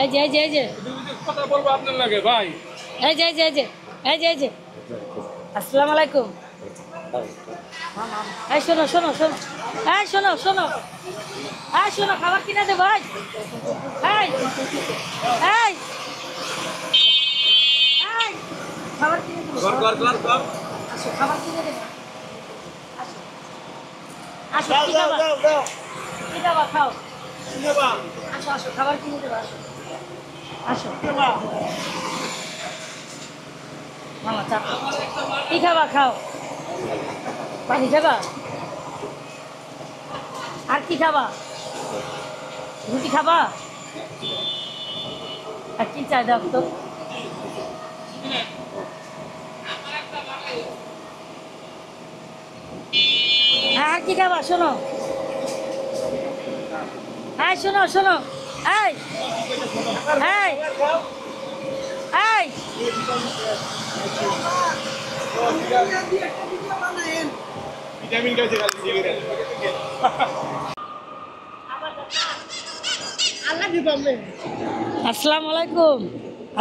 এই যে এই যে এই যে কথা বলবো আপনার লাগে ভাই। এই যে এই যে এই যে এই যে এই যে আসসালামু আলাইকুম। এই শোনো শোনো শোনো, এই শোনো শোনো, এই শোনো, খাবার কিনে দে ভাই। এই এই এই খাবার কিনে দেবো, আসো খাবার কিনে দেবো, আসো আসো, কি খাবার? কি খাবার খাও? আসো আসো, খাবার কিনে দেবো, আসো আসো। মামা চা খাও। কি খাবা? খাও। পানি খাবা? আর কি খাবা? রুটি খাবা? আর কি চাই দাও তো? আর কি খাবা? শোনো, হ্যাঁ শোনো শোনো, এই এই এই ভিটামিন খাইছে খালি সিগারেট। আসসালামু আলাইকুম।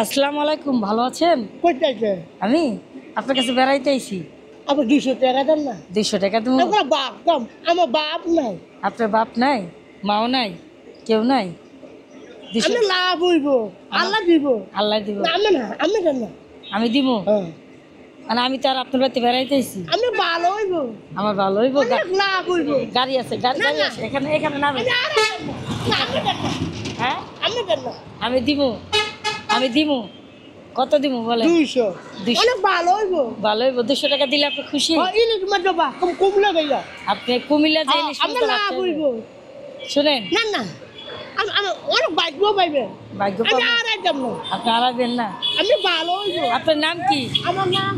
আসসালামু আলাইকুম, ভালো আছেন? আমি আপনার কাছে বেড়াইতে আইছি। আবার 200 টাকা দেন না। 200 টাকা তুমি? আমার বাপ কম, আমার বাপ নাই। আপনার বাপ নাই, মাও নাই, কেউ নাই? 200 আমি লাভ হইব, আল্লাহ দিব। আল্লাহ দিব। না, আমি না, আমি দেন না। আমি দিব? হ্যাঁ। মানে আমি তো আর আপনার বাড়িতে বেড়াইতে আইছি। আমি ভালো হইব, আমার ভালো হইব। অনেক লাভ হইব। গাড়ি আছে, গাড়ি না, গাড়ি না। আছে, এখানে এখানে নামে। আমি আর দেন না। না, আমি দেন না। হ্যাঁ আমি দেন না। আমি দিব, আমি দিব। কত দিব বলে? 200 200 অনেক ভালো হইব। ভালো হইব। 200 টাকা দিলে আপনি খুশি? ইলিশ মাছ বা কম লাগাইয়া। আপনি কুমিল্লা যে ইলিশ আমি মাছ লাভ রাখতে হইব। হবে। শুনেন, না না, আমি অনেক ভাগ্য পাইবে। ভাগ্য আমি পাবেন। আর দেন না। আপনি আড়াবেন না। আমি ভালো হইব। আপনার নাম কি? আমার নাম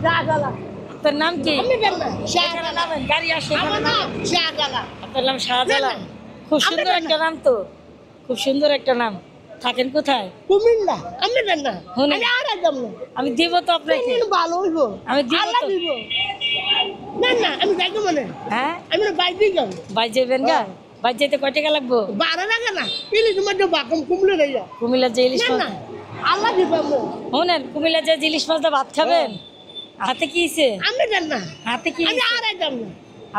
শাহজালা। আপনার নাম কি? আমি দেন না। এখানে শাহজালা। নামেন, গাড়ি আসে এখানে আমার নামেন। নাম শাহজালা। আপনার নাম শাহজালাল? না, না। খুব আমি সুন্দর দেন একটা না। নাম তো, খুব সুন্দর একটা নাম। থাকেন কোথায়? কুমিল্লা। আমি দেন না। শুনুন। আমি আর দেন না। আমি দিব তো আপনাকে। তুমি ভালো হইব। আমি দিব আল্লাহ তো। দিব। না না, আমি যাইতে মানে। হ্যাঁ, আমি বাইক দিয়ে যাবো। বাইর যাবেন গা? হ্যাঁ। বাইর যাইতে কয় টাকা লাগবো? 12 টাকা না। ইলিশ মাছ বাকম কুমলে রইয়া। কুমিল্লা যে ইলিশ না মাছ। না, আল্লাহ দিব আমি। শুনেন, কুমিল্লা যে ইলিশ মাছ দিয়ে ভাত খাবেন, হাতে কি হইছে? আমি দেন না। হাতে কি আমি হইছে? আর দেন না।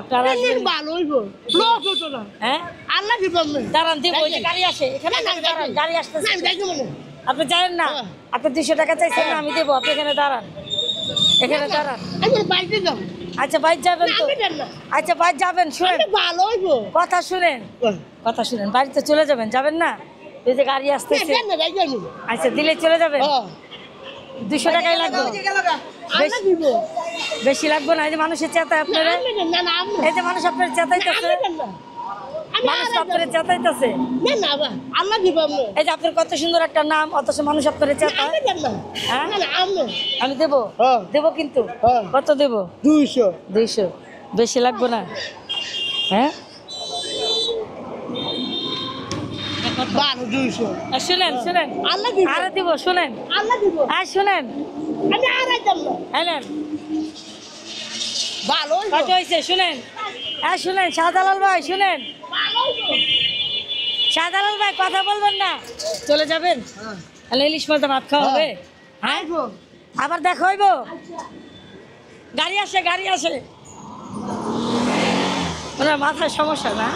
আপনার তুমি আসবেন? ভালো হইব। লস হতো না। হ্যাঁ, আল্লাহ দিব আমি। দাঁড়ান দিব। ওই যে গাড়ি আসে এখানে, না, না, দাঁড়ান, গাড়ি না, আসতেছে। আমি যাইতে মানে। আপনি জানেন না? হ্যাঁ। আপনি 200 টাকা চাইছেন না, আমি দেবো। আপনি এখানে দাঁড়ান, এখানে দাঁড়ান। আমি বাইক দিয়ে যাবো। আচ্ছা বাইর যাবেন না, তো? আমি দেন না। আচ্ছা বাইর যাবেন, শুনেন আমি ভালো হইব। কথা শুনেন, কথা শুনেন। বাড়িতে চলে যাবেন, যাবেন না? এই যে গাড়ি আসতেছে। দেন না, যাইতে আমি। আচ্ছা দিলে চলে যাবেন। হ্যাঁ। 200 টাকাই লাগবে, আল্লাহ দিব। বেশি লাগবে না। এই যে মানুষের চেতায় আপনারা, আমি দেন না, না, আমি এই যে মানুষ আপনার চেতাইতেছে, আমি দেন না। আমি মানুষ আর তো আপনার দেন না। চেতাইতেছে। না না, আবার আল্লাহ দিব আমি। এই যে আপনার কত সুন্দর একটা নাম, অথচ মানুষ আপনার চেতায়। আমি দেন না। হ্যাঁ? না না, আমি। আমি দেবো, হ্যাঁ। দেবো কিন্তু। হ্যাঁ। কত দেবো? 200 200? বেশি লাগবে না? হ্যাঁ, 200 আর শুনেন শুনেন, আল্লাহ দিব। আরে দিব, শুনেন, আল্লাহ দিব। আর শুনেন, আমি আর দেন না। হ্যাঁ ভালো হইব। কত হয়েছে শুনেন, হ্যাঁ শুনেন, শাহজালাল ভাই শুনেন, ভালো হইব। শাহজালাল ভাই কথা বলবেন না, চলে যাবেন? তাহলে ইলিশ মাছ দিয়ে ভাত খাওয়া হবে? হ্যাঁ, আইব। আবার দেখা হইব? গাড়ি আসে, গাড়ি আসে। ওনার মাথায় সমস্যা না?